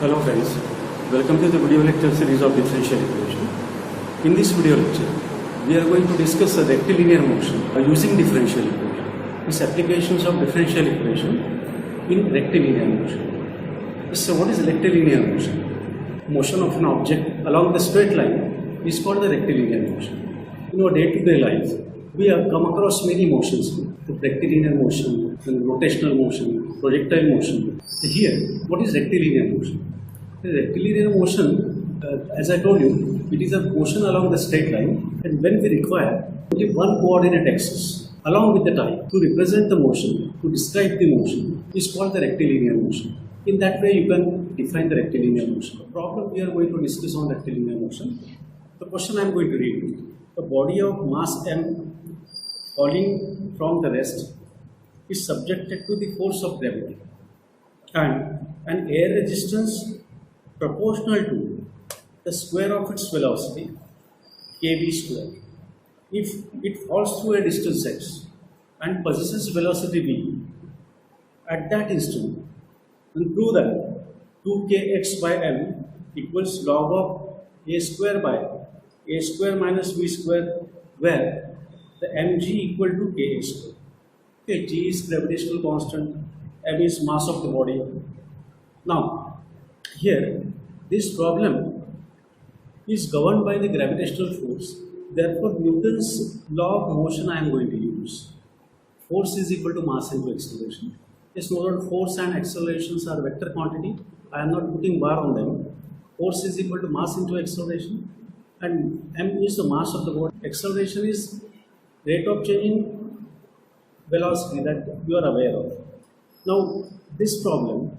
Hello friends, welcome to the video lecture series of differential equation. In this video lecture, we are going to discuss a rectilinear motion using differential equation. These applications of differential equation in rectilinear motion. So what is rectilinear motion? Motion of an object along the straight line is called the rectilinear motion. In our day-to-day life, we have come across many motions, the rectilinear motion, the rotational motion, projectile motion. Here, what is rectilinear motion? The rectilinear motion, as I told you, it is a motion along the straight line, and when we require only one coordinate axis along with the type to represent the motion, to describe the motion, is called the rectilinear motion. In that way, you can define the rectilinear motion. The problem we are going to discuss on rectilinear motion. The question I am going to read: the body of mass m falling from the rest is subjected to the force of gravity, and an air resistance proportional to the square of its velocity, kv square. If it falls through a distance x and possesses velocity v, at that instant, then prove that 2kx by m equals log of a square by a square minus v square, where the mg equal to ka square. Okay, g is gravitational constant, m is mass of the body. Now, here, this problem is governed by the gravitational force. Therefore, Newton's law of motion I am going to use. Force is equal to mass into acceleration. Yes, no doubt force and accelerations are vector quantity. I am not putting bar on them. Force is equal to mass into acceleration, and m is the mass of the body. Acceleration is rate of change in velocity that you are aware of. Now, this problem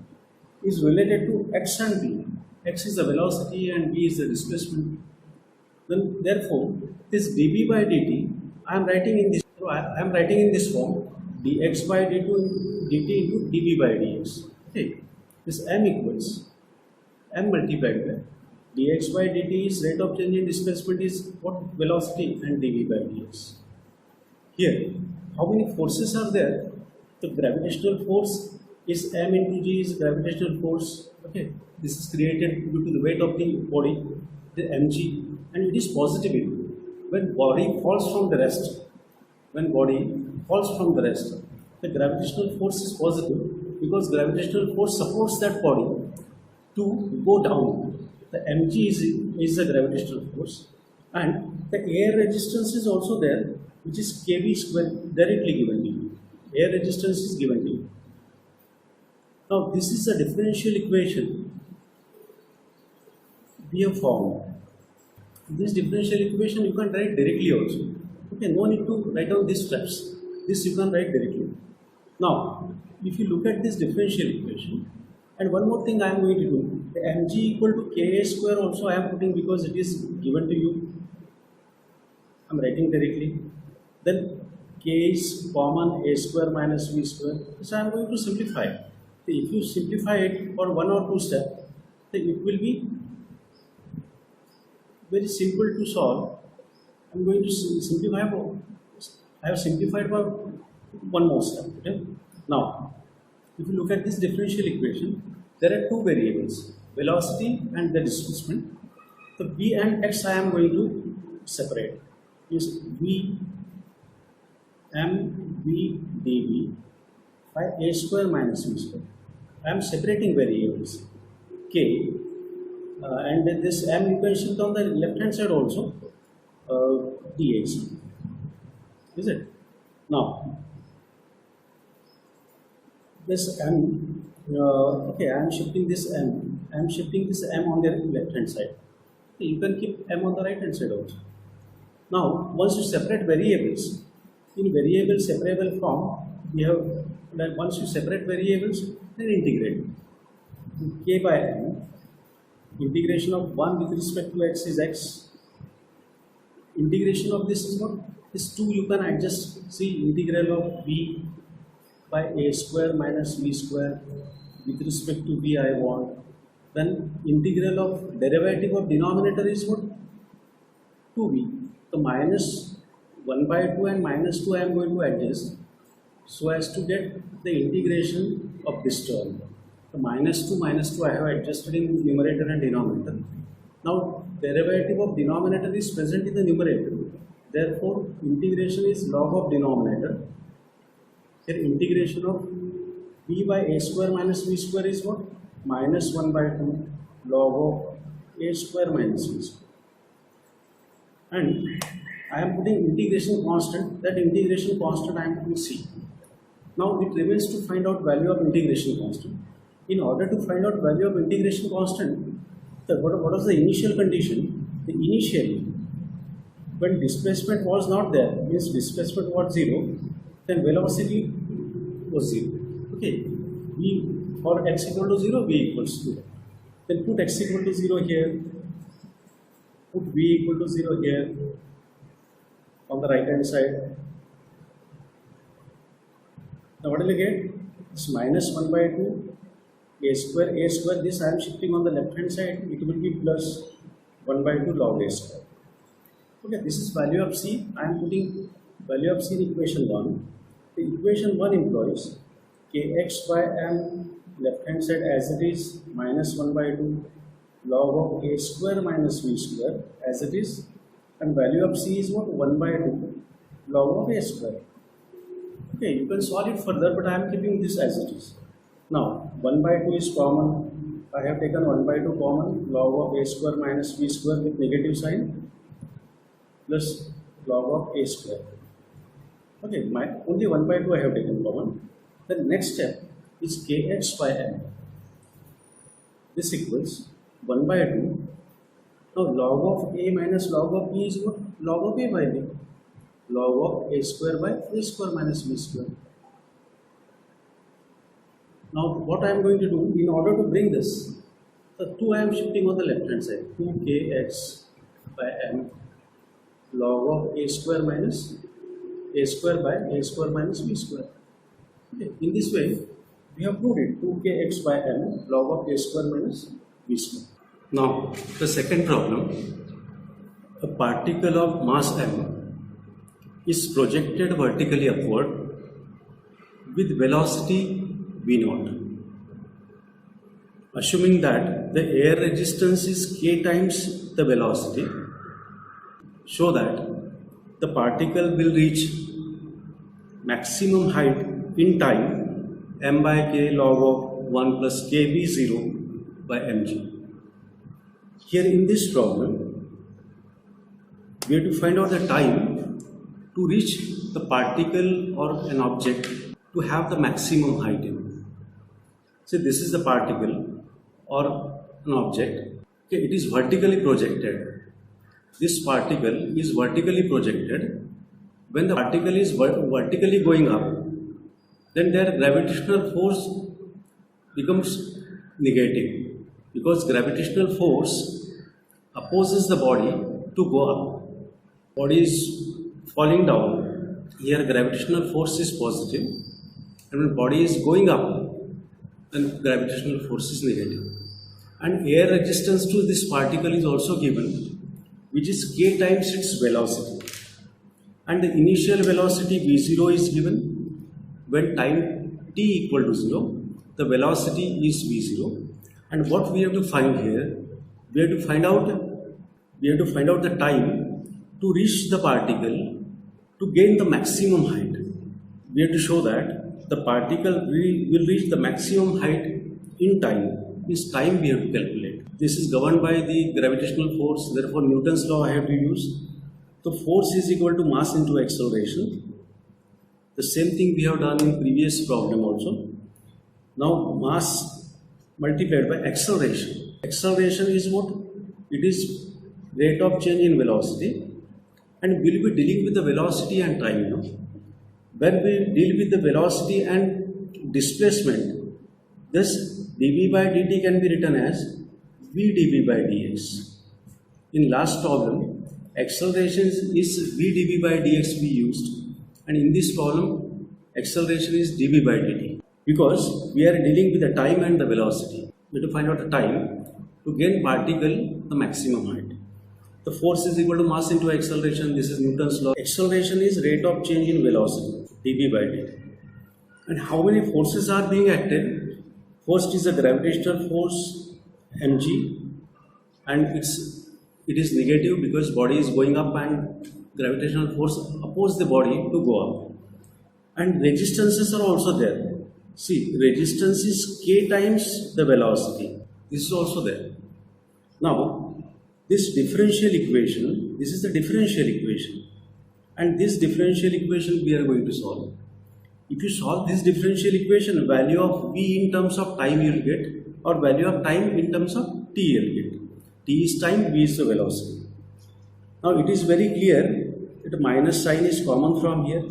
is related to x and v. X is the velocity and v is the displacement. Then, therefore, this dv by dt, I am writing in this form: dx by dt into dv by dx. Okay, this m equals m multiplied by dx by dt is rate of change in displacement is what? Velocity, and dv by dx. Here, how many forces are there? The gravitational force is m into g is gravitational force. Okay, this is created due to the weight of the body, the mg, and it is positive. When body falls from the rest, the gravitational force is positive because gravitational force supports that body to go down. The mg is the gravitational force, and the air resistance is also there, which is kv square, directly given to you. Air resistance is given to you. Now, this is a differential equation we have found. This differential equation you can write directly also. Okay, no need to write down these steps. This you can write directly. Now, if you look at this differential equation, and one more thing I am going to do, the mg equal to ka square also I am putting because it is given to you. I am writing directly. Then k is common, a square minus v square. So I am going to simplify. If you simplify it for one or two steps, then it will be very simple to solve. I am going to simplify. I have simplified for one more step. Okay? Now, if you look at this differential equation, there are two variables: velocity and the displacement. So v and x I am going to separate. Is v m v dv by a square minus v square. I am separating variables k, and this m you can shift on the left hand side also, dx. Is it? Now, this m, okay, I am shifting this m. I am shifting this m on the left hand side. Okay, you can keep m on the right hand side also. Now, once you separate variables, in variable separable form, we have that once you separate variables, then integrate. K by m, integration of 1 with respect to x is x. Integration of this is what? This 2 you can adjust. See, integral of v by a square minus v square with respect to v I want. Then integral of derivative of denominator is what? 2v. So minus 1 by 2 and minus 2 I am going to adjust so as to get the integration of this term. So minus 2 I have adjusted in numerator and denominator. Now derivative of denominator is present in the numerator. Therefore integration is log of denominator. Here integration of b by a square minus b square is what? Minus 1 by 2 log of a square minus b square. And I am putting integration constant. That integration constant I am putting c. Now it remains to find out value of integration constant. In order to find out value of integration constant, what was the initial condition? The initially, when displacement was not there, means displacement was 0, then velocity was 0. Okay, v for x equal to 0, v equals to 0. Then put x equal to 0 here, put v equal to 0 here on the right hand side. Now what will you get? It's minus 1 by 2 a square, this I am shifting on the left hand side, it will be plus 1 by 2 log a square. Okay, this is value of c. I am putting value of c in equation 1. The equation 1 implies kx by m left hand side as it is minus 1 by 2 log of a square minus v square as it is, and value of c is what? 1 by 2 log of a square. Okay, you can solve it further, but I am keeping this as it is. Now 1 by 2 is common. I have taken 1 by 2 common, log of a square minus b square with negative sign plus log of a square. Okay, only 1 by 2 I have taken common. The next step is kx by m. This equals 1 by 2. Now log of a minus log of b is what? Log of a by b. Log of a square by a square minus b square. Now what I am going to do, in order to bring this, the 2 I am shifting on the left hand side, 2kx by m log of a square minus a square by a square minus b square. Okay. In this way, we have proved it, 2kx by m log of a square minus b square. Now the second problem, a particle of mass m is projected vertically upward with velocity v0. Assuming that the air resistance is k times the velocity, show that the particle will reach maximum height in time m by k log of 1 plus kv0 by mg. Here in this problem, we have to find out the time to reach the particle or an object to have the maximum height in. So this is the particle or an object. Okay, it is vertically projected. This particle is vertically projected. When the particle is vertically going up, then their gravitational force becomes negative, because gravitational force opposes the body to go up. Body is falling down. Here gravitational force is positive, and when body is going up, then gravitational force is negative. And air resistance to this particle is also given, which is k times its velocity. And the initial velocity v0 is given. When time t equal to 0, the velocity is v0. And what we have to find here, we have to find out the time to reach the particle to gain the maximum height. We have to show that the particle will reach the maximum height in time. This time we have to calculate. This is governed by the gravitational force, therefore Newton's law I have to use. The force is equal to mass into acceleration. The same thing we have done in previous problem also. Now mass multiplied by acceleration. Acceleration is what? It is rate of change in velocity, and we will be dealing with the velocity and time now. When we deal with the velocity and displacement, this dv by dt can be written as v dv by dx. In last problem, acceleration is v dv by dx we used, and in this problem, acceleration is dv by dt. Because we are dealing with the time and the velocity, we have to find out the time to gain particle the maximum height. The force is equal to mass into acceleration. This is Newton's law. Acceleration is rate of change in velocity, dv by dt. And how many forces are being acted? First is the gravitational force mg, and it is negative because body is going up and gravitational force opposes the body to go up. And resistances are also there. See, resistance is k times the velocity. This is also there. Now, this differential equation, this is the differential equation. And this differential equation we are going to solve. If you solve this differential equation, value of v in terms of time you will get, or value of time in terms of t you will get. T is time, v is the velocity. Now it is very clear that minus sign is common from here.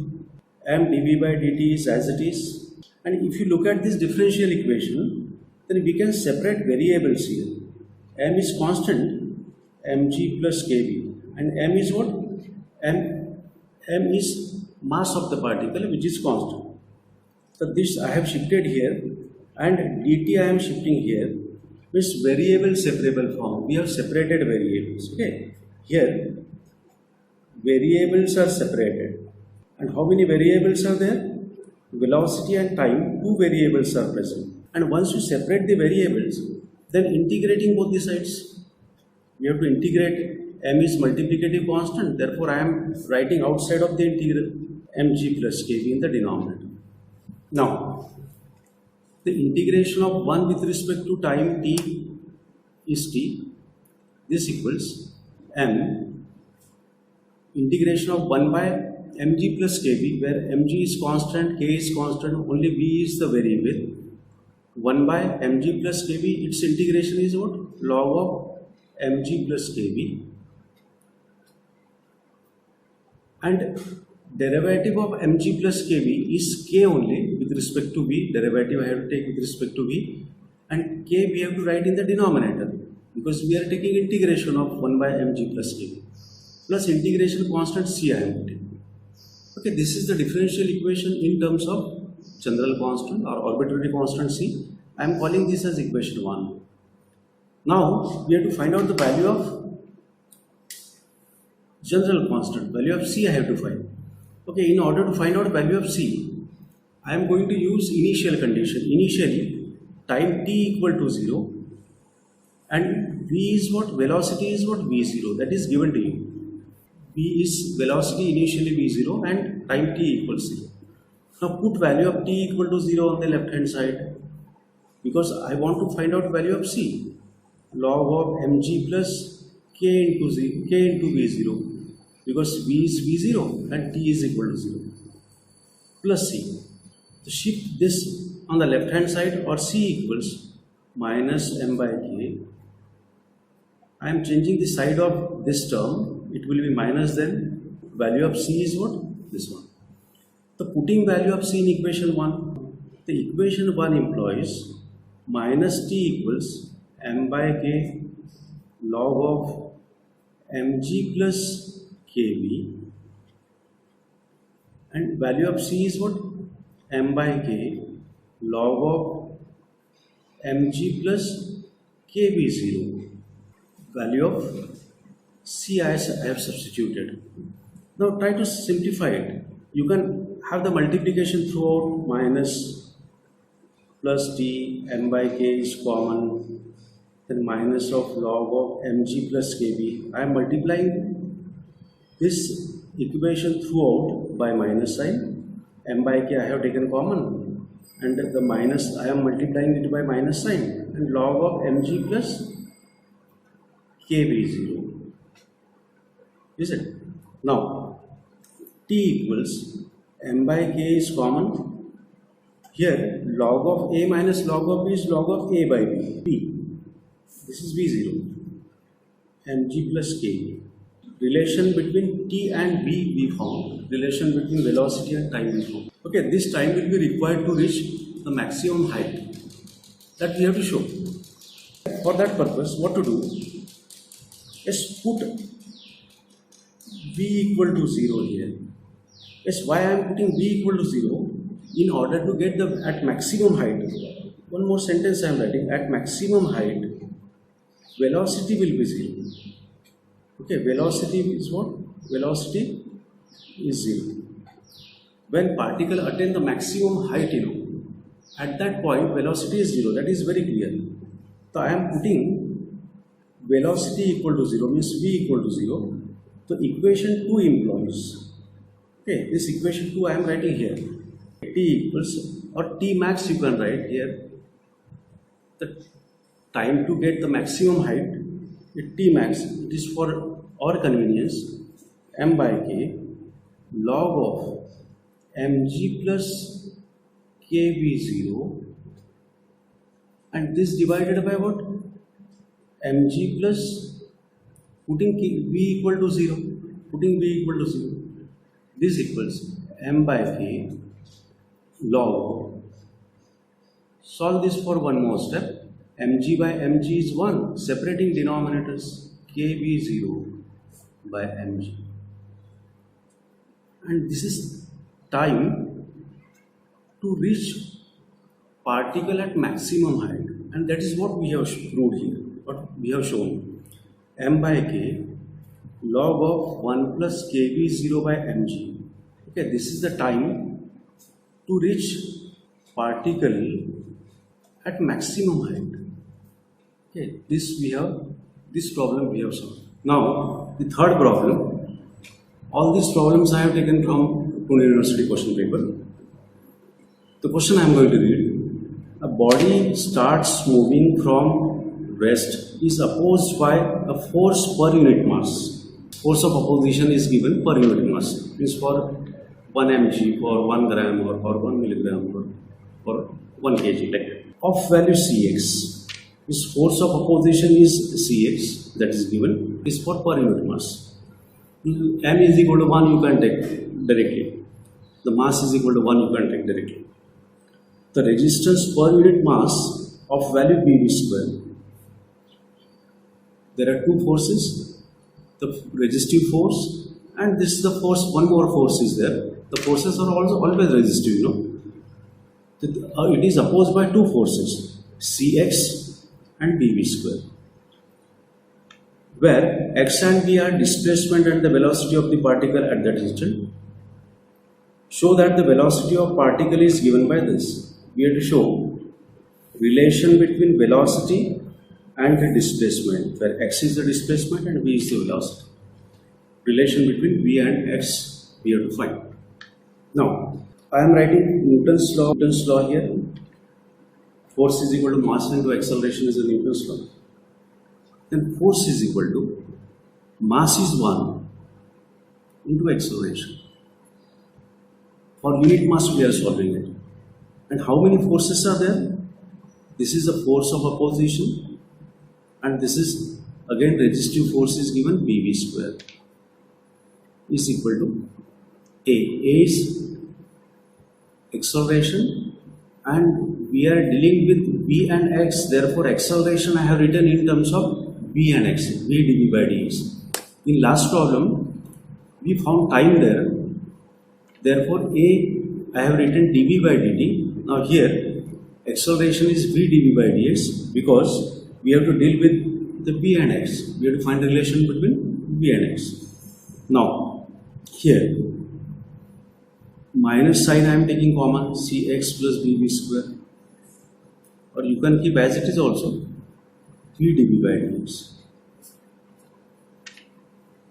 M dv by dt is as it is. And if you look at this differential equation, then we can separate variables here. M is constant, mg plus kv. And m is what? M is mass of the particle, which is constant. So this I have shifted here, and dt I am shifting here. Means variable separable form. We have separated variables. Okay. Here variables are separated. And how many variables are there? Velocity and time, two variables are present. And once you separate the variables, then integrating both the sides, we have to integrate. M is multiplicative constant, therefore I am writing outside of the integral mg plus kv in the denominator. Now, the integration of 1 with respect to time t is t. This equals m integration of 1 by mg plus kv, where mg is constant, k is constant, only v is the variable. 1 by mg plus kv, its integration is what? Log of mg plus kv. And derivative of mg plus kv is k only with respect to v. Derivative I have to take with respect to v, and k we have to write in the denominator because we are taking integration of 1 by mg plus kv plus integration constant c I am putting. Okay, this is the differential equation in terms of general constant or arbitrary constant c. I am calling this as equation 1. Now we have to find out the value of general constant, value of c I have to find. Okay, in order to find out value of c, I am going to use initial condition. Initially, time t equal to 0 and v is what? Velocity is what? v0, that is given to you. V is velocity initially v0 and time t equals 0. Now put value of t equal to 0 on the left hand side because I want to find out value of c. Log of mg plus k into v0 because v is v0 and t is equal to 0 plus c. So shift this on the left hand side, or c equals minus m by k. I am changing the side of this term, it will be minus, then value of c is what? This one. So putting value of c in equation 1, the equation 1 implies minus t equals m by k log of mg plus kv, and value of c is what? M by k log of mg plus kv0. Value of c I have substituted. Now try to simplify it. You can have the multiplication throughout, minus plus t, m by k is common, then minus of log of mg plus kv. I am multiplying this equation throughout by minus sign. M by k I have taken common, and the minus I am multiplying it by minus sign, and log of mg plus kv0. Is it? Now t equals m by k is common. Here log of a minus log of b is log of a by b. P. This is v0. mg plus k. Relation between t and v we found. Relation between velocity and time we found. Okay, this time will be required to reach the maximum height that we have to show. For that purpose, what to do is put v equal to 0 here. Yes, why I am putting v equal to 0? In order to get the at maximum height. One more sentence I am writing. At maximum height, velocity will be 0. Okay, velocity is what? Velocity is 0. When particle attain the maximum height, At that point, velocity is 0. That is very clear. So I am putting velocity equal to 0 means v equal to 0. So equation 2 implies, okay, this equation 2 I am writing here. T equals, or T max you can write here. The time to get the maximum height, T max, it is for our convenience, m by k log of mg plus kv0, and this divided by what? Mg plus putting v equal to 0, this equals m by k log, solve this for one more step, mg by mg is 1, separating denominators, kv0 by mg, and this is time to reach particle at maximum height, and that is what we have proved here, what we have shown. M by k log of 1 plus kv0 by mg. Okay, this is the time to reach particle at maximum height. Okay, this problem we have solved. Now the third problem. All these problems I have taken from Pune University question paper. The question I am going to read: a body starts moving from rest is opposed by a force per unit mass. Force of opposition is given per unit mass. Means for 1 mg, for 1 gram, or for 1 milligram, or for 1 kg. Like of value Cx. This force of opposition is Cx, that is given, is for per unit mass. M is equal to 1, you can take directly. The mass is equal to 1, you can take directly. The resistance per unit mass of value Bv square. There are two forces, the resistive force and this is the force, one more force is there. The forces are also always resistive, you know. It is opposed by two forces, Cx and Bv square, where x and b are displacement and the velocity of the particle at that instant. Show that the velocity of particle is given by this. We have to show relation between velocity and the displacement, where x is the displacement and v is the velocity. Relation between v and x we have to find. Now I am writing Newton's law here. Force is equal to mass into acceleration is a Newton's law. Then force is equal to mass is 1 into acceleration. For unit mass we are solving it. And how many forces are there? This is the force of opposition, and this is again resistive force is given Bv square is equal to A. A is acceleration and we are dealing with v and x, therefore acceleration I have written in terms of v and x, v dv by dx. In last problem we found time there, therefore A I have written dv by dt. Now here acceleration is v dv by dx because we have to deal with the v and x. We have to find the relation between v and x. Now here minus sign I am taking common, Cx plus Bv square, or you can keep as it is also, v dv by dx.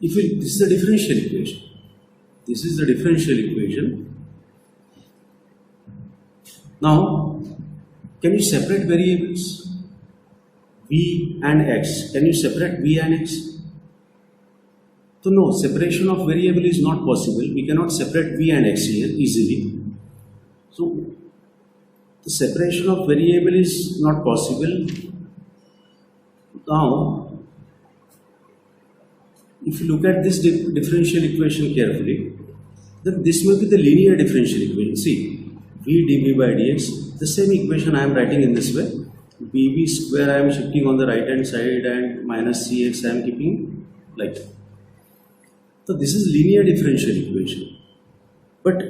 This is the differential equation. This is the differential equation. Now, can you separate variables? V and x. Can you separate v and x? So no, separation of variable is not possible. We cannot separate v and x here easily. So the separation of variable is not possible. Now, if you look at this differential equation carefully, then this may be the linear differential equation. See, v dv by dx, the same equation I am writing in this way. Bv square I am shifting on the right hand side and minus Cx I am keeping like that. So this is linear differential equation, but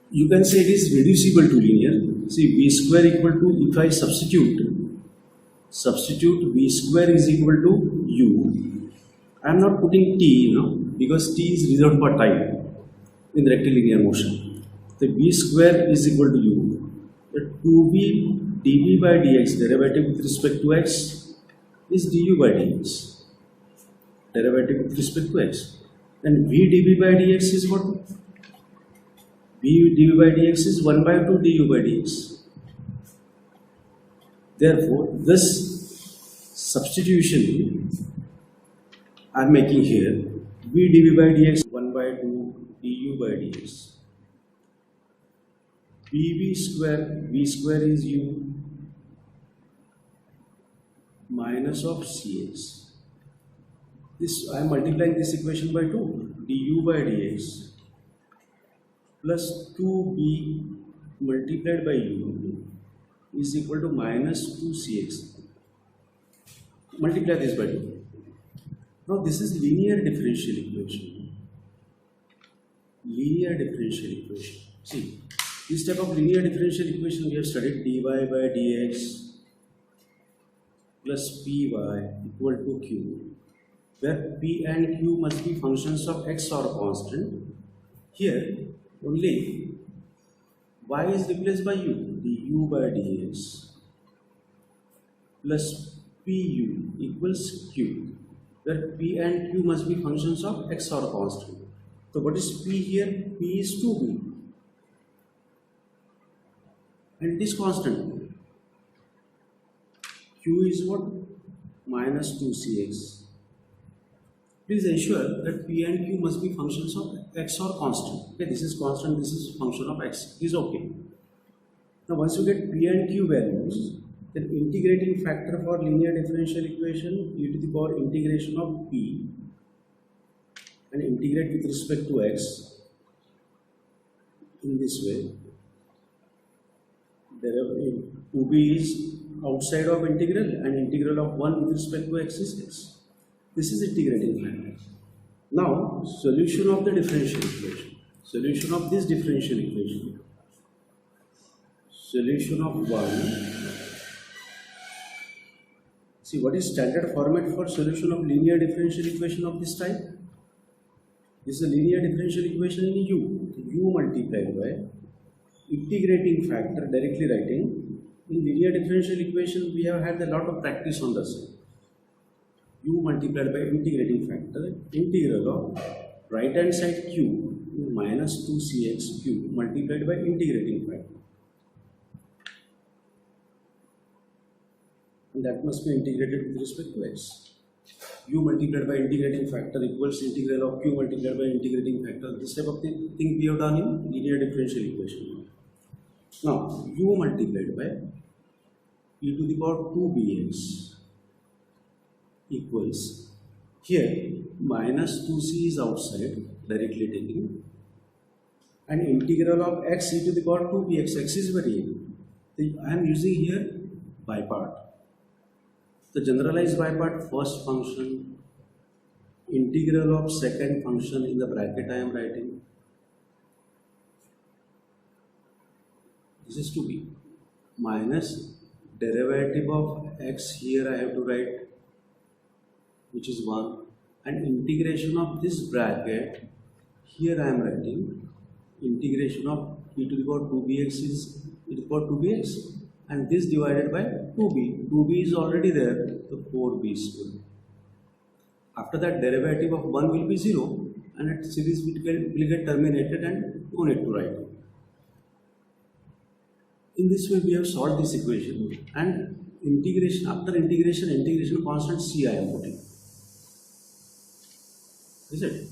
you can say it is reducible to linear. See, v square equal to, if I substitute v square is equal to u. I am not putting t now because t is reserved for time in rectilinear motion. The v square is equal to u. 2b dv by dx derivative with respect to x is du by dx derivative with respect to x, and v dv by dx is what? V dv by dx is 1 by 2 du by dx. Therefore, this substitution I am making here, v dv by dx 1 by 2 du by dx. v square is u minus of cx. This I am multiplying this equation by 2, du by dx plus 2b multiplied by u is equal to minus 2cx. Multiply this by 2. Now this is linear differential equation. Linear differential equation. See, this type of linear differential equation we have studied dy by dx plus py equal to q, where p and q must be functions of x or constant. Here only y is replaced by u, du by dx plus pu equals q, where p and q must be functions of x or constant. So what is p here? P is 2b and it is constant. Q is what? Minus 2cx. Please ensure that p and q must be functions of x or constant. Okay, this is constant, this is function of x. Is okay. Now once you get p and q values, then integrating factor for linear differential equation e to the power integration of p and integrate with respect to x in this way. 2b is outside of integral and integral of 1 with respect to x is x. This is integrating factor. Now solution of the differential equation. Solution of this differential equation. Solution of 1. See, what is standard format for solution of linear differential equation of this type? This is a linear differential equation in u. U multiplied by integrating factor, directly writing. In linear differential equation we have had a lot of practice on this. U multiplied by integrating factor, integral of right hand side q minus 2cx q multiplied by integrating factor. And that must be integrated with respect to x. U multiplied by integrating factor equals integral of q multiplied by integrating factor. This type of thing we have done in linear differential equation. Now u multiplied by e to the power 2bx equals, here minus 2c is outside, directly taking, and integral of x e to the power 2bx. X is variable. I am using here by part. The generalized by part, first function, integral of second function in the bracket I am writing. This is to be minus derivative of x, here I have to write, which is 1, and integration of this bracket, here I am writing integration of e to the power 2bx is e to the power 2bx, and this divided by 2b. 2b is already there, so 4b square. After that, derivative of 1 will be 0, and its series will get terminated and no need to write. In this way, we have solved this equation, and integration, after integration constant c I am putting. Is it?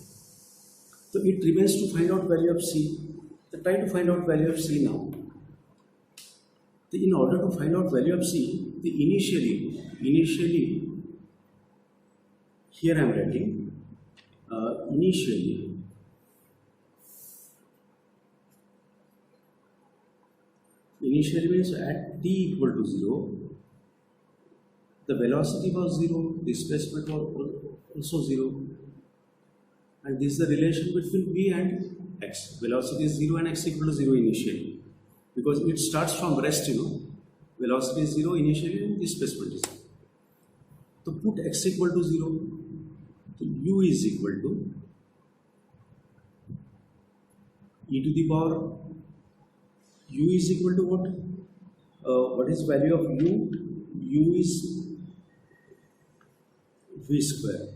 So it remains to find out value of c. So try to find out value of c now. So in order to find out value of c, the initially here I am writing initially means at t equal to 0, the velocity was 0, displacement was also 0, and this is the relation between v and x. Velocity is 0 and x equal to 0 initially, because it starts from rest, velocity is 0 initially and displacement is 0. So put x equal to 0, so u is equal to e to the power, u is equal to what? what is value of u? U is v square.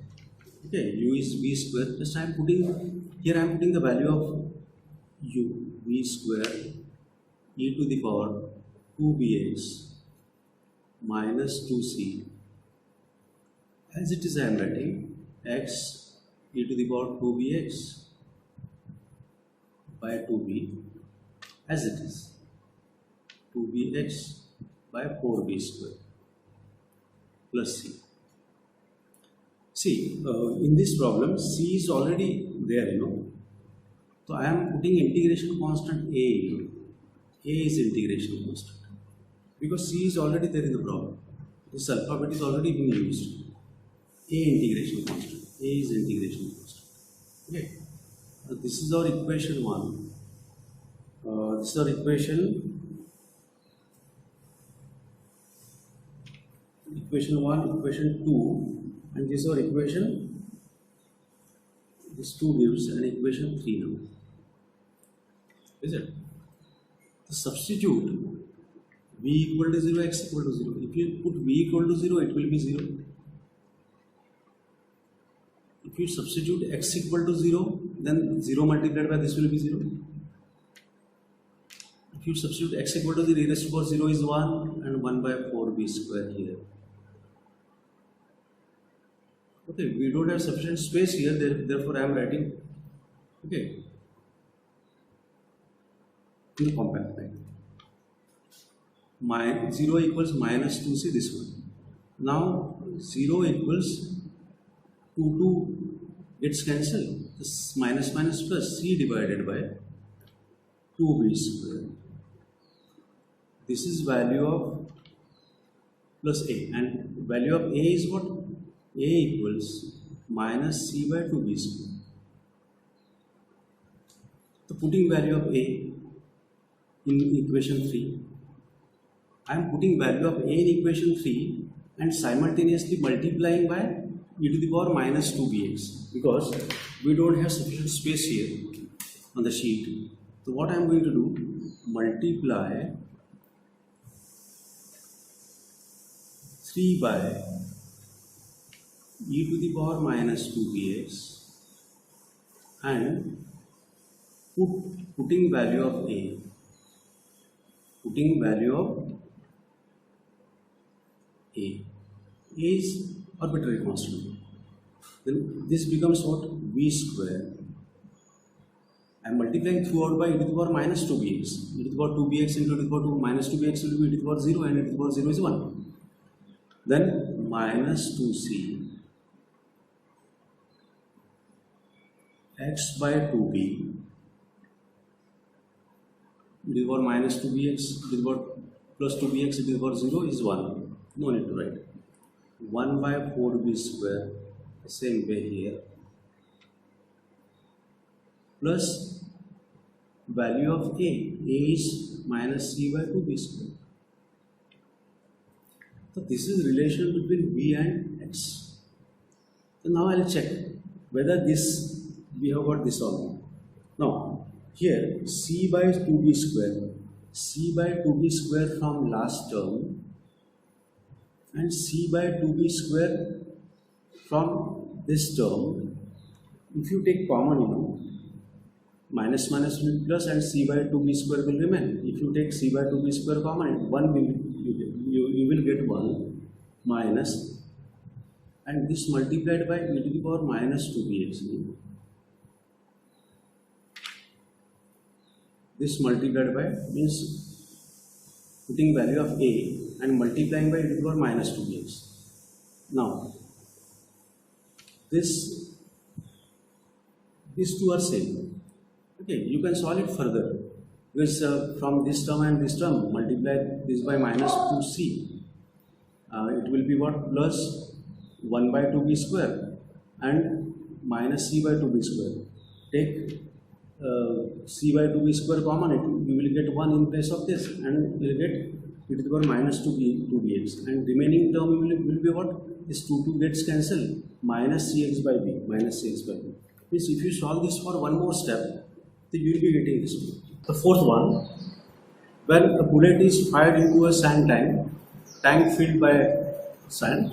Okay, u is v square. Just I am putting here. I am putting the value of u, v square e to the power 2bx minus 2c. As it is, I am writing x e to the power 2bx by 2b as it is, 2bx by 4b square plus c. See, in this problem, c is already there, So I am putting integration constant a. A is integration constant because c is already there in the problem. This alphabet is already being used. A integration constant. A is integration constant. Okay. This is our equation 1. This is our equation 1, equation 2, and this is our equation. This 2 gives an equation 3 now. Is it? So substitute v equal to 0, x equal to 0. If you put v equal to 0, it will be 0. If you substitute x equal to 0, then 0 multiplied by this will be 0. If you substitute x equal to 0, e raised to power 0 is 1 and 1 by 4b square here. Okay, we don't have sufficient space here, therefore I am writing, okay, in the compact type. 0 equals minus 2c, this one. Now 0 equals 2 gets cancelled. This minus minus plus c divided by 2b square. This is value of plus a, and value of a is what? A equals minus c by 2b square. So putting value of a in equation 3, I am putting value of a in equation 3 and simultaneously multiplying by e to the power minus 2bx because we don't have sufficient space here on the sheet. So what I am going to do, multiply 3 by e to the power minus 2bx and putting value of a, is arbitrary constant. Then this becomes what? V square. I am multiplying throughout by e to the power minus 2bx. E to the power 2bx into e to the power 2 minus 2bx will be e to the power 0 and e to the power 0 is 1. Then minus 2c x by 2b e to the power minus 2bx e to the power plus 2bx e to the power 0 is 1. No need to write. 1 by 4b square, same way here, plus value of a is minus c by 2b square. So this is relation between v and x. So now I will check whether this we have got this only. Now here c by 2b square from last term and c by 2b square from this term. If you take common, minus minus will be plus and c by 2b square will remain. If you take c by 2b square common, 1 will you will get 1 minus and this multiplied by e to the power minus 2bx. This multiplied by means putting value of a and multiplying by e to the power minus 2bx. Now these two are same. Okay, you can solve it further because from this term and this term multiply this by minus 2c. It will be what? Plus 1 by 2b square and minus c by 2b square. Take c by 2b square common, you will get 1 in place of this and you will get e to the power minus 2bx and remaining term will be what? This 2 gets cancelled, minus cx by b. Means if you solve this for one more step, then you will be getting this one. The fourth one, when a bullet is fired into a sand tank filled by sand,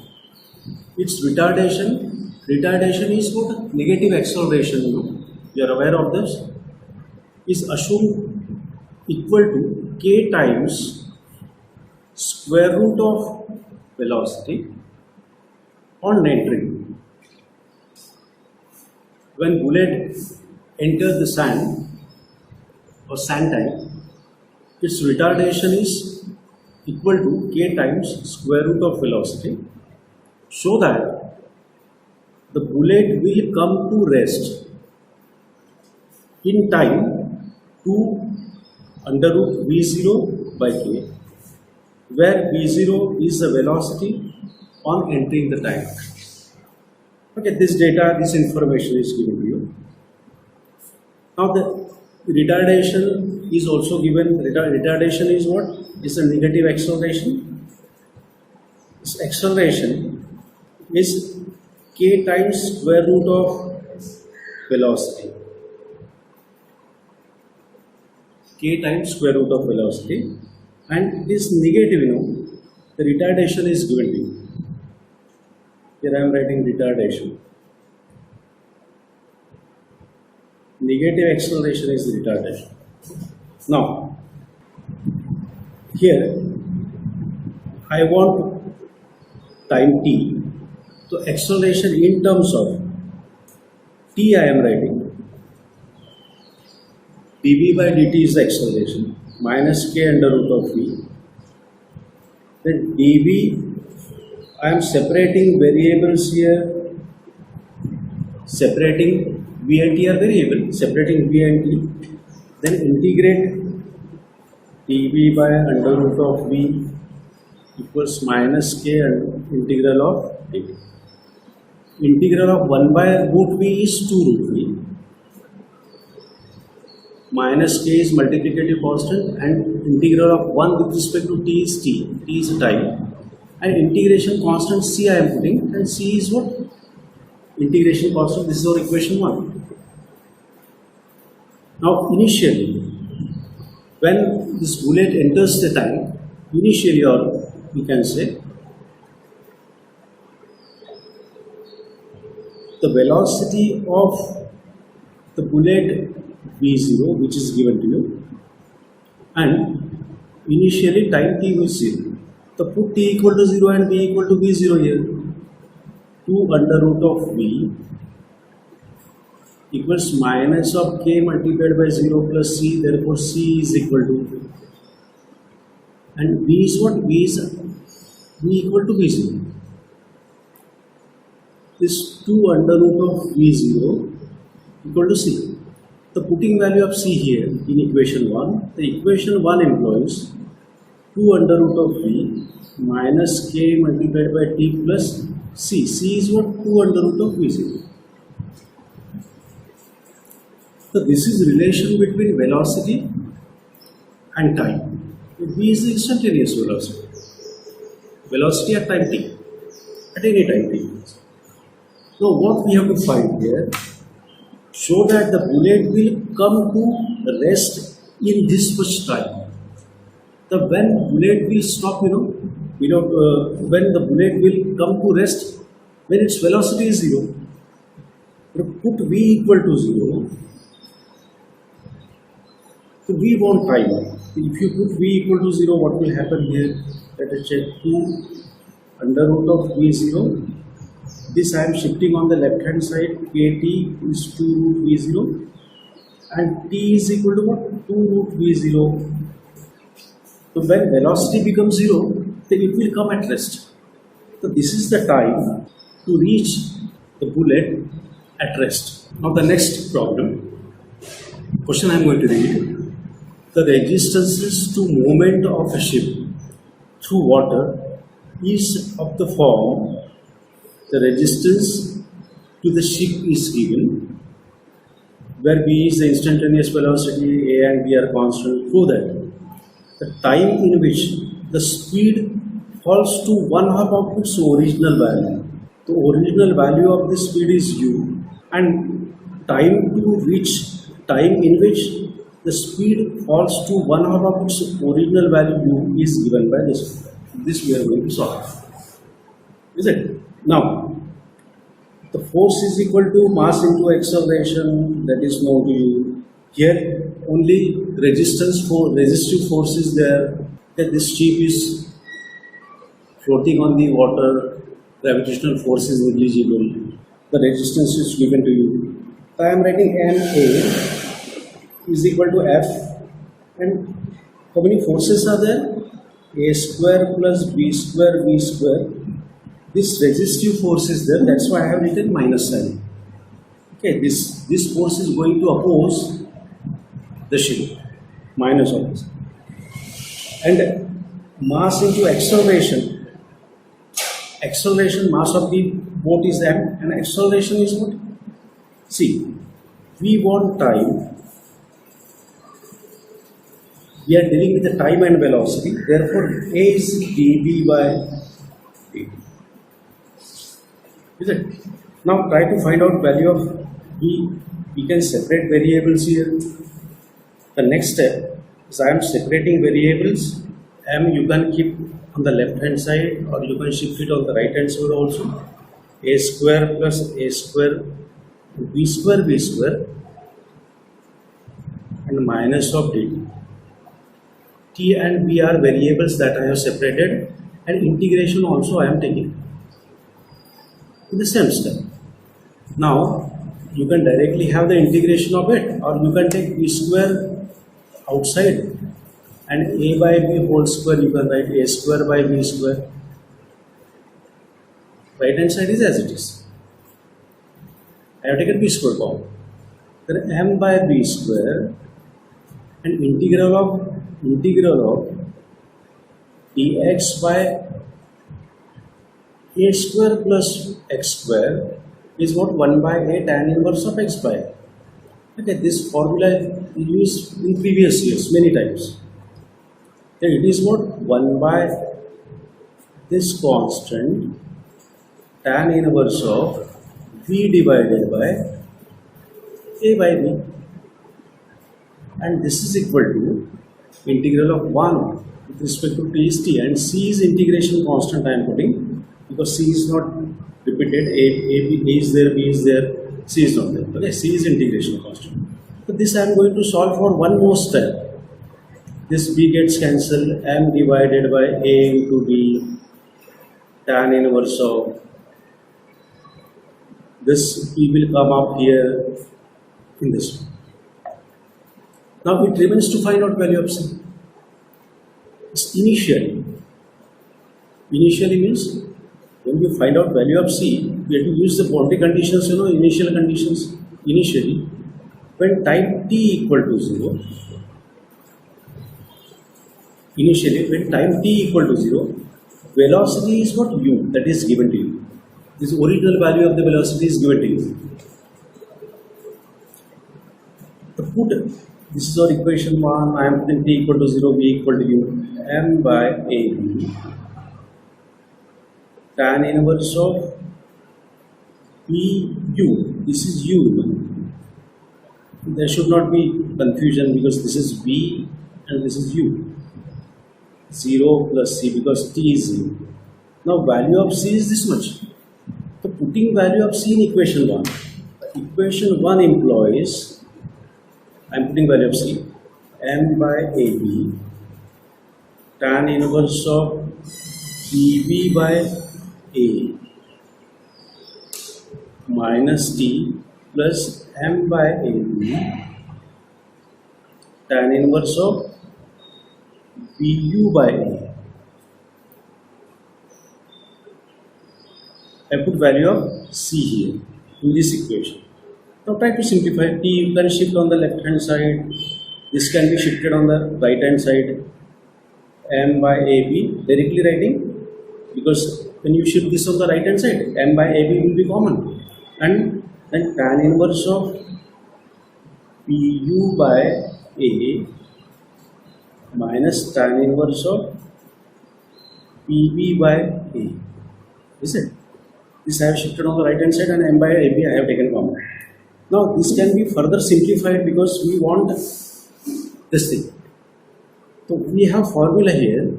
its retardation is what? Negative acceleration, you are aware of this, is assumed equal to k times square root of velocity on entering. When bullet enters the sand or sand tank, its retardation is equal to k times square root of velocity, so that the bullet will come to rest in time to under root v0 by k, where v0 is the velocity on entering the tank. Okay, this data, this information is given to you. Now the retardation is also given. Retardation is what? Is a negative acceleration. This acceleration is k times square root of velocity. K times square root of velocity, and this negative, the retardation is given to you. Here I am writing retardation. Negative acceleration is the retardation. Now, here I want time t. So acceleration in terms of t I am writing. dv by dt is the acceleration minus k under root of v. Then dv, I am separating variables here, separating v and t are variable, separating v and t, then integrate dv by under root of v equals minus k and integral of dt. Integral of 1 by root v is 2 root v. Minus k is multiplicative constant, and integral of 1 with respect to t is t. T is time. And integration constant c I am putting, and c is what? Integration constant. This is our equation 1. Now initially, when this bullet enters the tank, initially, or we can say, the velocity of the bullet v0, which is given to you, and initially time t was 0. So put t equal to 0 and v equal to v0 here. 2 under root of v equals minus of k multiplied by 0 plus c, therefore c is equal to, and v is what? V is v equal to v0. This 2 under root of v0 equal to c. The putting value of c here in equation 1, the equation 1 employs 2 under root of v minus k multiplied by t plus c. C is what? 2 under root of v0. So this is relation between velocity and time. V is the instantaneous velocity. Velocity at time t, at any time t. Now what we have to find here, show that the bullet will come to rest in this much time. The when bullet will stop, when the bullet will come to rest, when its velocity is 0. Put v equal to 0. So we want time. If you put v equal to 0, what will happen here? Let us check. 2 under root of v0. This I am shifting on the left hand side. Kt is 2 root v0, and t is equal to what? 2 root v0. So when velocity becomes 0, then it will come at rest. So this is the time to reach the bullet at rest. Now the next problem. Question I am going to read. The resistances to movement of a ship through water is of the form: the resistance to the ship is given, where v is the instantaneous velocity, a and b are constant, so that the time in which the speed falls to 1/2 of its original value. The original value of the speed is u, and time in which the speed falls to 1/2 of its original value u is given by this. This we are going to solve. Is it? Now, the force is equal to mass into acceleration, that is known to you. Here only resistive force is there. That this ship is floating on the water, gravitational force is negligible. The resistance is given to you. So I am writing MA is equal to F, and how many forces are there? A square plus B square V square. This resistive force is there, that's why I have written minus sign. Okay, this force is going to oppose the ship, minus of this. And mass into acceleration. Acceleration, mass of the boat is m, and acceleration is what? See, we want time. We are dealing with the time and velocity. Therefore, A is dv by dt. Is it? Now try to find out value of v. We can separate variables here. The next step is I am separating variables. M you can keep on the left hand side, or you can shift it on the right hand side also. A square plus A square, B square B square, and minus of dt. T and B are variables that I have separated, and integration also I am taking in the same step. Now you can directly have the integration of it, or you can take B square outside, and A by B whole square you can write A square by B square. Right hand side is as it is. I have taken B square form. Then M by B square, and integral of dx by A square plus x square is what? 1 by A tan inverse of x by A. Okay, this formula is used in previous years many times. Then it is what? 1 by this constant tan inverse of v divided by A by B. And this is equal to integral of 1 with respect to t is t, and c is integration constant I am putting, because c is not repeated. A is there, B is there, c is not there. Okay, c is integration constant. So this I am going to solve for one more step. This b gets cancelled, m divided by A into B tan inverse of this b will come up here in this one. Now it remains to find out value of c. It's initially means when you find out value of c, we have to use the boundary conditions, initial conditions. Initially, when time t equal to 0, velocity is what? U, that is given to you. This original value of the velocity is given to you. This is our equation 1. I am putting t equal to 0, b equal to u. M by A B tan inverse of B u. This is u. There should not be confusion, because this is b and this is u. 0 plus c, because t is 0. Now value of c is this much. So putting value of c in equation 1. Equation 1 employs, I am putting value of c, m by AB tan inverse of BB by A minus t plus m by AB tan inverse of BU by A. I put value of c here in this equation. Now try to simplify. T you can shift on the left hand side. This can be shifted on the right hand side. M by AB directly writing, because when you shift this on the right hand side, M by AB will be common, and then tan inverse of PU by A minus tan inverse of PB by A. Is it? This I have shifted on the right hand side, and M by AB I have taken common. Now this can be further simplified, because we want this thing. So we have formula here,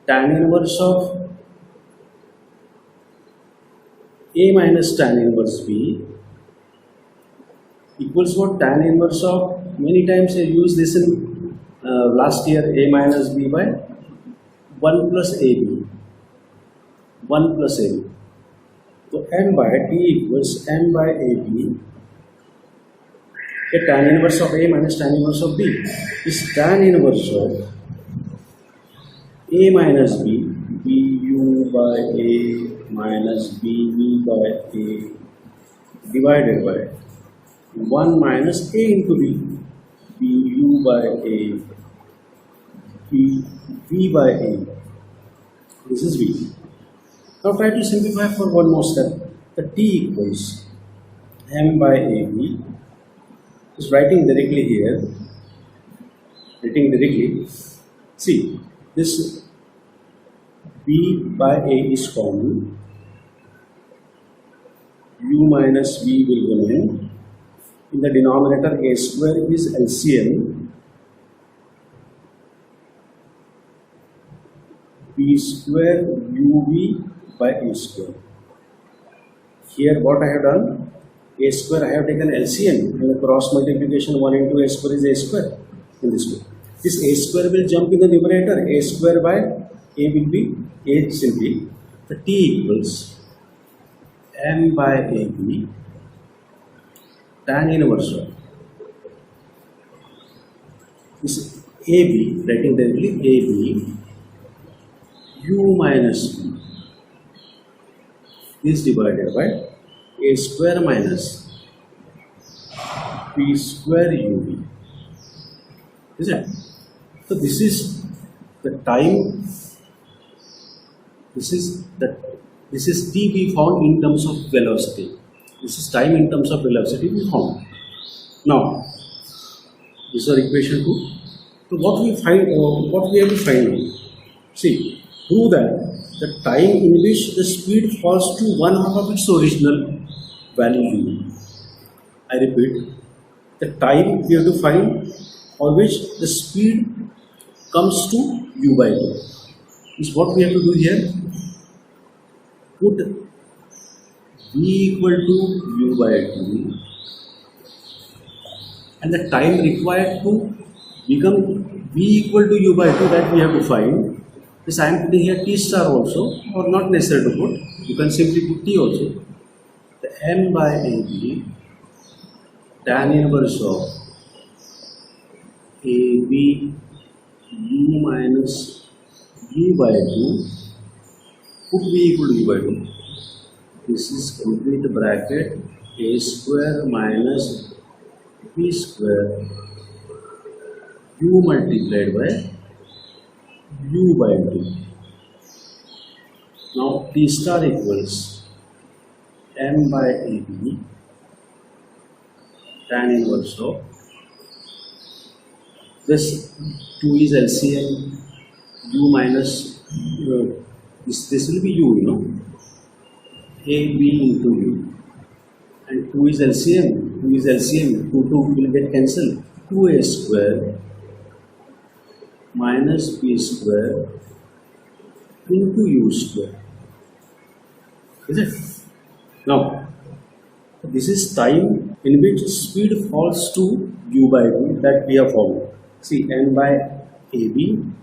tan inverse of A minus tan inverse B equals what? Tan inverse of, many times I used this in last year, A minus B by 1 plus AB. 1 plus AB. So n by T equals n by AB. Okay, tan inverse of A minus tan inverse of B is tan inverse of A minus B, BU by A minus BV by A divided by 1 minus A into B, BU by A, V by A. This is V. Now try to simplify for one more step. The T equals M by AB. Just writing directly here. See, this B by A is common. U minus V will remain. In the denominator, A square is LCM. B square UV by A square. Here what I have done, A square I have taken LCM and the cross multiplication 1 into A square is A square in this way. This A square will jump in the numerator, A square by A will be A simply. The T equals M by AB tan inverse of this AB, writing directly AB U minus B is divided by A square minus B square UV. Is it? So this is the time. This is T we found in terms of velocity. This is time in terms of velocity we found. Now, this is our equation 2. So what we have to find now? See, prove that the time in which the speed falls to 1/2 of its original value. I repeat, the time we have to find for which the speed comes to u by 2. Is what we have to do here. Put v equal to u by 2 and the time required to become v equal to u by 2, that we have to find. This I am putting here t star also, or not necessary to put. You can simply put t also. The m by ab tan inverse of ab u minus u by 2. Put v equal to u by 2. This is complete bracket a square minus b square u multiplied by u by 2. Now t star equals m by ab tan inverse of this 2 is LCM u minus this will be u, ab into u, and 2 is LCM, 2 will get cancelled, 2a square minus b square into u square. Is it? Now, this is time in which speed falls to u by 2 that we have found. See, n by ab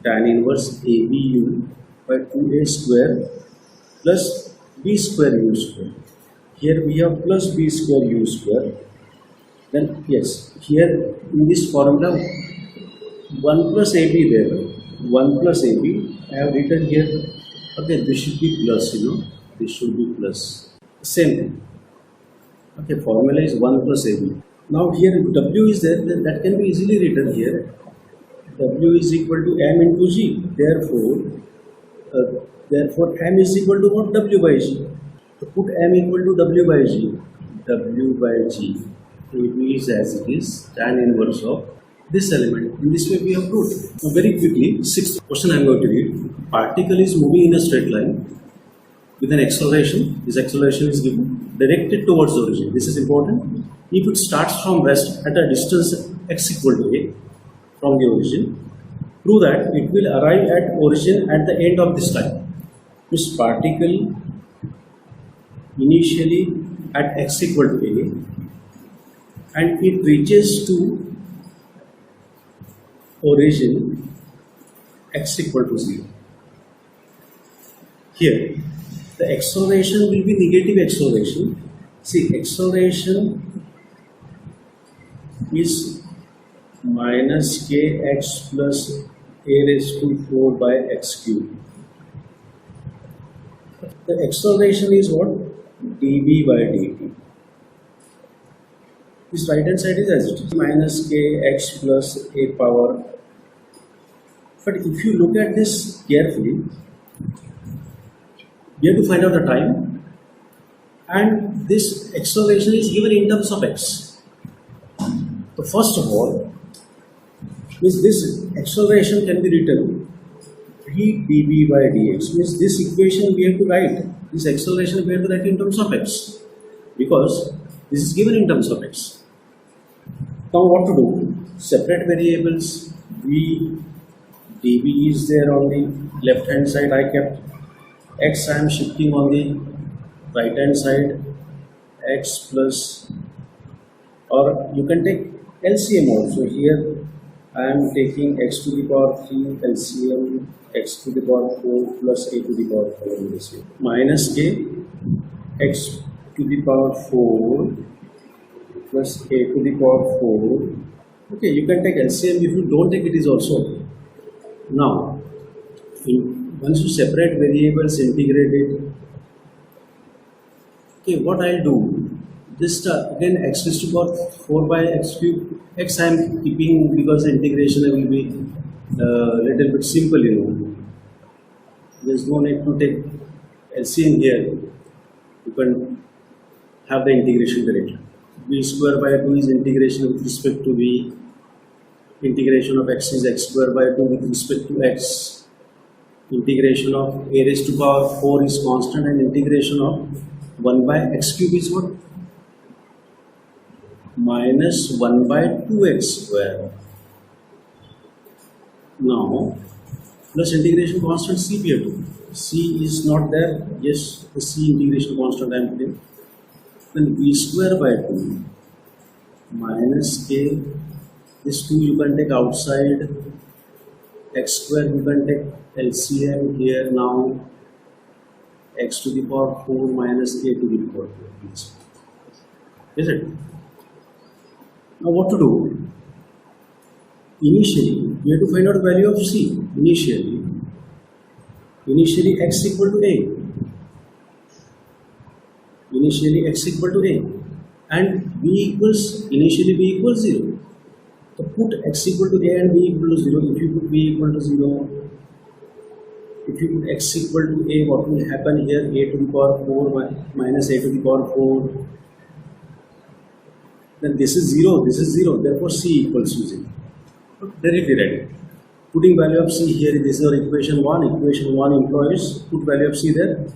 tan inverse ab u by 2a square plus b square u square. Here we have plus b square u square. Then yes, here in this formula 1 plus ab there, 1 plus ab I have written here. Okay, this should be plus, this should be plus. Same thing. Okay, formula is 1 plus ab. Now here w is there, then that can be easily written here. W is equal to m into g. Therefore m is equal to what? W by g. To put m equal to w by g, w by g, it is as it is tan inverse of this element. In this way we have proved. Now very quickly, sixth question I am going to read. Particle is moving in a straight line with an acceleration. This acceleration is given directed towards the origin. This is important. If it starts from rest at a distance x equal to a, from the origin. Prove that it will arrive at origin at the end of this time. This particle initially at x equal to a, and it reaches to origin x equal to 0. Here, the acceleration will be negative acceleration. See, acceleration is minus kx plus a raised to 4 by x cube. The acceleration is what? dv by dt. This right hand side is as it is, minus kx plus a power. But if you look at this carefully, you have to find out the time, and this acceleration is given in terms of x. So first of all, this acceleration can be written v dv by dx. Means this equation we have to write, this acceleration we have to write in terms of x, because this is given in terms of x. Now what to do? Separate variables. V dv is there on the left hand side, I kept. X I am shifting on the right hand side, x plus, or you can take LCM also. Here I am taking x to the power 3 LCM, x to the power 4 plus a to the power 4 in this way. Minus k x to the power 4 plus a to the power 4. Okay, you can take LCM. If you don't take it is also okay. Now, once you separate variables, integrate it. Okay, what I'll do? This again x raised to power 4 by x cube. X I am keeping because the integration will be little bit simple, you know. There's no need to take LCM here. You can have the integration directly. V square by 2 is integration with respect to v. Integration of x is x square by 2 with respect to x. Integration of a raised to power 4 is constant, and integration of 1 by x cube is what? Minus 1 by 2x square. Now, plus integration constant c here too. C is not there. Yes, the c integration constant I am putting. Then v square by 2 minus k. This 2 you can take outside. X square you can take LCM here now. X to the power 4 minus a to the power 4. Is it? Now what to do? Initially, we have to find out the value of c. Initially x equal to a. Initially x equal to a, and initially b equals 0. So put x equal to a and b equal to 0. If you put b equal to 0, if you put x equal to a, what will happen here? A to the power 4 minus a to the power 4. Then this is 0, this is 0. Therefore c equals to 0. Directly write it. Putting value of c here, this is our equation 1. Equation 1 implies, put value of c there.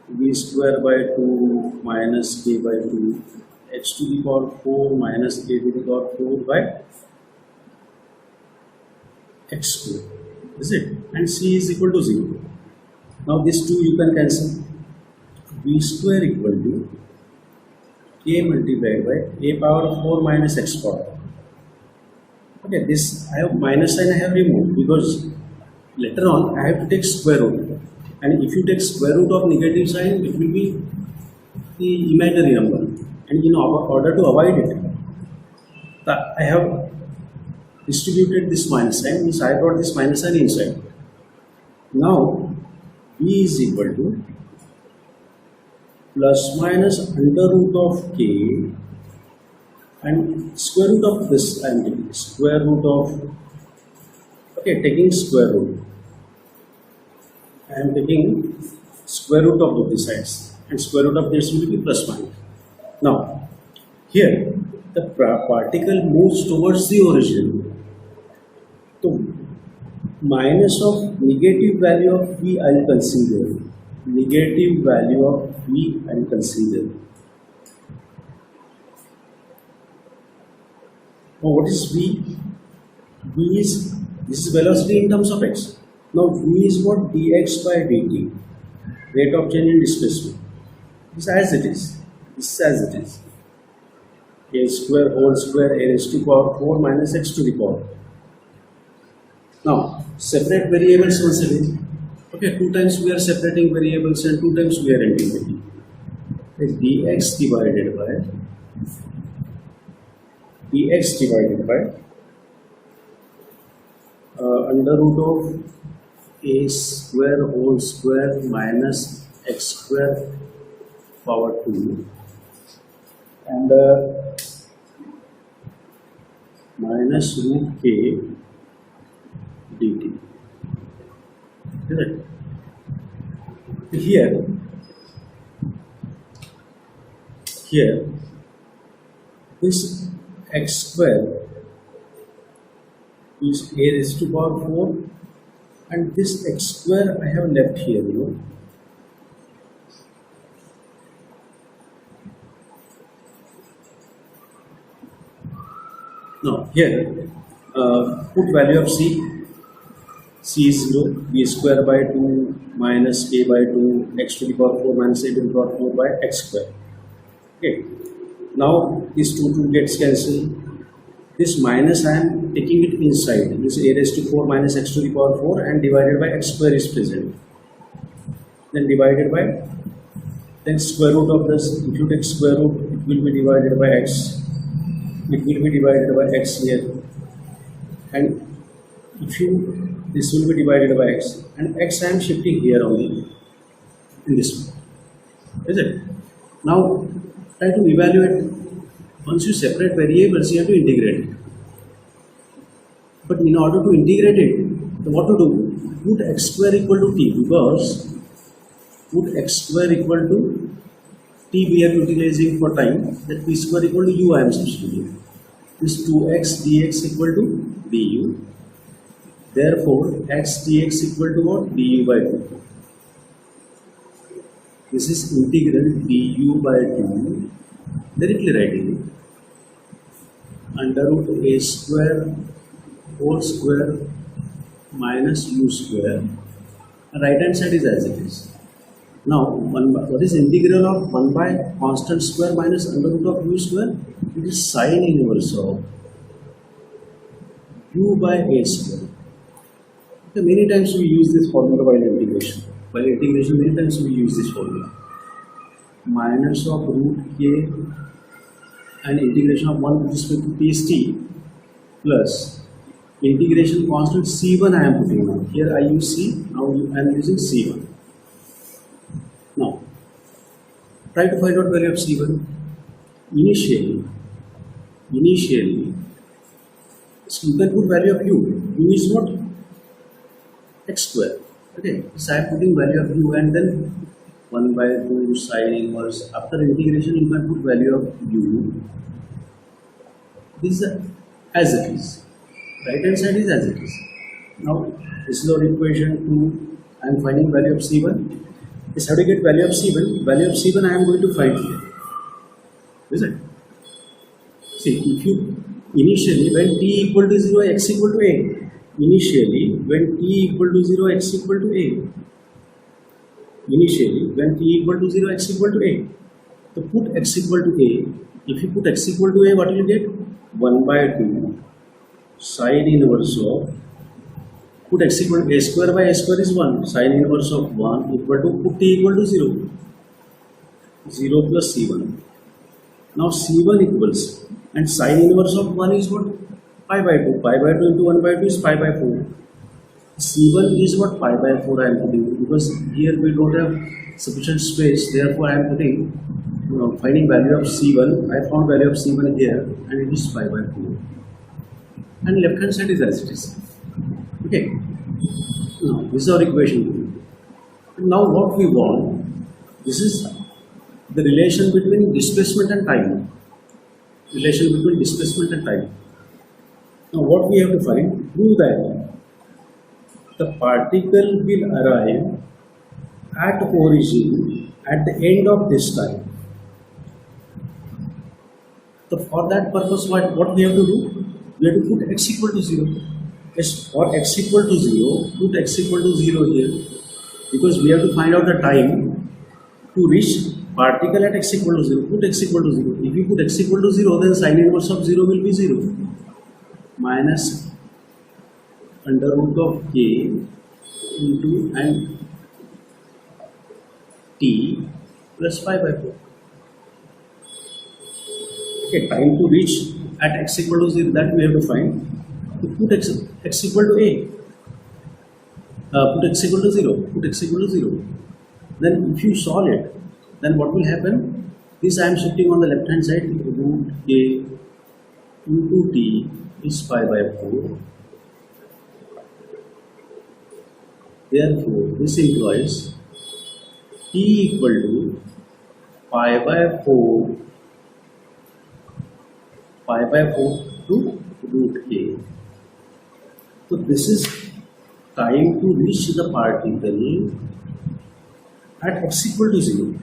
V square by 2 minus k by 2. X to the power 4 minus a to the power 4 by x square. Is it? And c is equal to 0. Now this 2 you can cancel. V square equal to k multiplied by a power 4 minus x power. Okay, this I have minus sign I have removed because later on I have to take square root. And if you take square root of negative sign, it will be the imaginary number. And in order to avoid it, I have distributed this minus sign, means I brought this minus sign inside. Now, v is equal to plus minus under root of k and square root of this I am taking square root of, okay, taking square root. I am taking square root of both the sides, and square root of this will be plus minus. Now, here the particle moves towards the origin. So, minus of negative value of v I will consider. Negative value of v I will consider. Now, what is v? V is, this is velocity in terms of x. Now V is what? dx by dt, rate of change in displacement. This is as it is. This is as it is. A square whole square a raised to power 4 minus x to the power. Now separate variables once again. Okay, 2 times we are separating variables and 2 times we are integrating. Dx divided by under root of a square whole square minus x square power 2 and minus root k dt. Correct? Here this x square is a raised to power 4 and this x square I have left here, Now here put value of c is 0, b square by 2 minus k by 2 x to the power 4 minus a to the power 4 by x square. Okay. Now this 2 gets cancelled. This minus I am taking it inside. This a raised to 4 minus x to the power 4 and divided by x square is present. Then divided by, then square root of this, if you take square root, it will be divided by x. It will be divided by x here. And if you, this will be divided by x. And x I am shifting here only, in this one. Is it? Now try to evaluate. Once you separate variables, you have to integrate it. But in order to integrate it, what to do? Put x square equal to t, because put x square equal to t we are utilizing for time, that p square equal to u I am substituting. This 2x dx equal to du. Therefore, x dx equal to what? Du by 2. This is integral du by 2. Directly writing it. Under root a square whole square minus u square. Right hand side is as it is. Now, what is integral of 1 by constant square minus under root of u square? It is sine inverse of u by a square. Okay, many times we use this formula while integration. While integration, many times we use this formula. Minus of root k and integration of 1 with respect to t is t plus integration constant c1 I am putting now. Here I use c, now I am using c1. Now, try to find out value of c1. Initially, so you can put value of u is what? X square. Okay, so I am putting value of u and then 1 by 2 sine inverse. After integration, you can put value of u. This is as it is. Right hand side is as it is. Now, this is our equation 2. I am finding value of c1. Is how to get value of c1. Value of c1 I am going to find here. Is it? See, if you initially when t equal to 0, x equal to a. Initially, when t equal to 0, x equal to a. Initially, when t equal to 0, x equal to a. So put x equal to a. If you put x equal to a, what will you get? 1 by 2 sine inverse of, put x equal to a square by a square is 1, sine inverse of 1 equal to, put t equal to 0. 0 plus c1. Now c1 equals, and sine inverse of 1 is what? Pi by 2. Pi by 2 into 1 by 2 is pi by 4. c1 is what? Pi by 4 I am putting, because here we don't have sufficient space, therefore I am putting, finding value of c1. I found value of c1 here and it is pi by 4. And left hand side is as it is. Okay. Now this is our equation. Now what we want, this is the relation between displacement and time. Relation between displacement and time. Now what we have to find? Prove that the particle will arrive at origin at the end of this time. So for that purpose, what we have to do? We have to put x equal to 0. Yes, for x equal to 0, put x equal to 0 here, because we have to find out the time to reach particle at x equal to 0. Put x equal to 0. If you put x equal to 0, then sin inverse of 0 will be 0. Minus under root of k into and t plus pi by 4. Okay, time to reach at x equal to 0, that we have to find. To put x equal to a, put x equal to 0, put x equal to 0. Then if you solve it, then what will happen? This I am shifting on the left hand side, root k into t is pi by 4. Therefore, this implies t equal to pi by 4 to root k. So this is time to reach the particle at x equal to 0,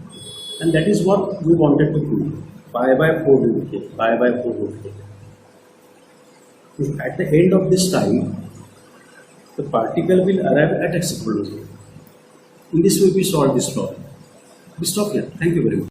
and that is what we wanted to prove. Pi by 4 root k, pi by 4 root k. So at the end of this time, the particle will arrive at x equal to 0. In this way we solve this problem. We stop here. Thank you very much.